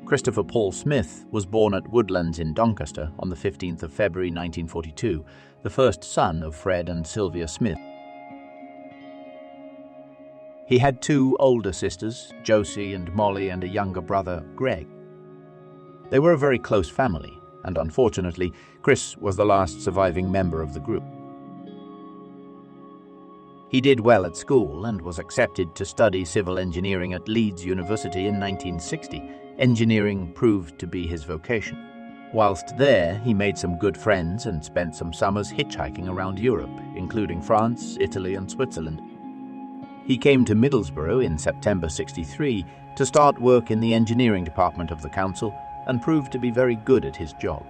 Christopher Paul Smith was born at Woodlands in Doncaster on the 15th of February 1942, the first son of Fred and Sylvia Smith. He had two older sisters, Josie and Molly, and a younger brother, Greg. They were a very close family, and unfortunately, Chris was the last surviving member of the group. He did well at school and was accepted to study civil engineering at Leeds University in 1960. Engineering proved to be his vocation. Whilst there, he made some good friends and spent some summers hitchhiking around Europe, including France, Italy, and Switzerland. He came to Middlesbrough in September '63 to start work in the engineering department of the council and proved to be very good at his job.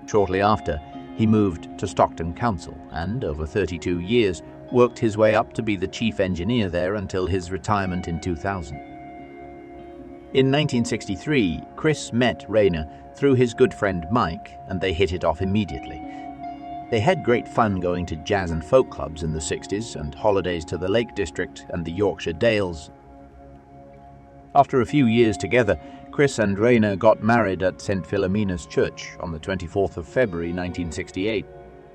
Shortly after, he moved to Stockton Council and, over 32 years, worked his way up to be the chief engineer there until his retirement in 2000. In 1963, Chris met Rayner through his good friend Mike, and they hit it off immediately. They had great fun going to jazz and folk clubs in the 60s and holidays to the Lake District and the Yorkshire Dales. After a few years together, Chris and Rayner got married at St. Philomena's Church on the 24th of February 1968.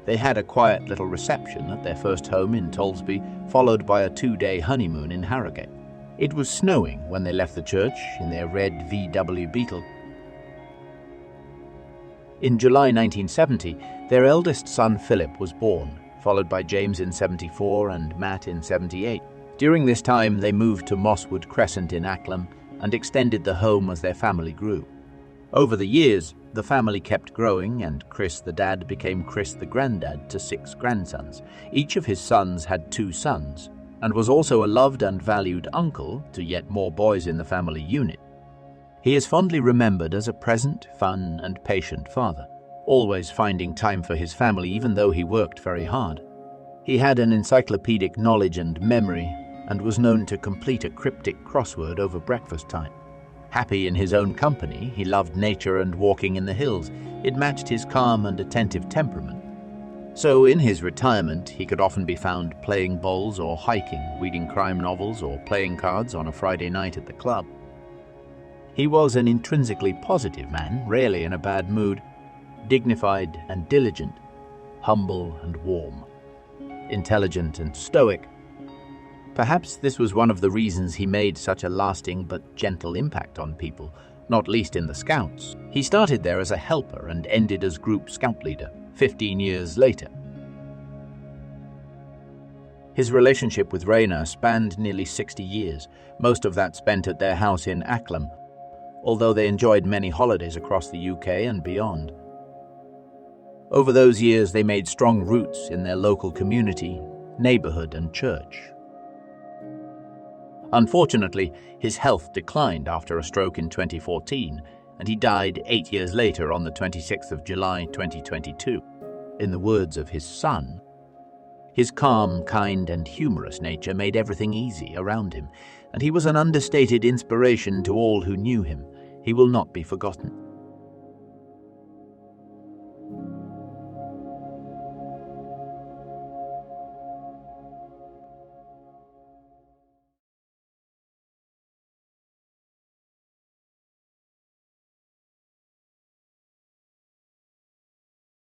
They had a quiet little reception at their first home in Tollesby, followed by a 2-day honeymoon in Harrogate. It was snowing when they left the church in their red VW Beetle. In July 1970, their eldest son Philip was born, followed by James in '74 and Matt in '78. During this time, they moved to Mosswood Crescent in Acklam and extended the home as their family grew. Over the years, the family kept growing, and Chris the dad became Chris the granddad to 6 grandsons. Each of his sons had 2 sons, and was also a loved and valued uncle to yet more boys in the family unit. He is fondly remembered as a present, fun, and patient father, always finding time for his family even though he worked very hard. He had an encyclopedic knowledge and memory, and was known to complete a cryptic crossword over breakfast time. Happy in his own company, he loved nature and walking in the hills. It matched his calm and attentive temperament. So in his retirement, he could often be found playing bowls or hiking, reading crime novels or playing cards on a Friday night at the club. He was an intrinsically positive man, rarely in a bad mood, dignified and diligent, humble and warm, intelligent and stoic. Perhaps this was one of the reasons he made such a lasting but gentle impact on people, not least in the Scouts. He started there as a helper and ended as group scout leader 15 years later. His relationship with Rayner spanned nearly 60 years, most of that spent at their house in Acklam, although they enjoyed many holidays across the UK and beyond. Over those years, they made strong roots in their local community, neighborhood, and church. Unfortunately, his health declined after a stroke in 2014, and he died 8 years later on the 26th of July 2022. In the words of his son, his calm, kind, and humorous nature made everything easy around him, and he was an understated inspiration to all who knew him. He will not be forgotten.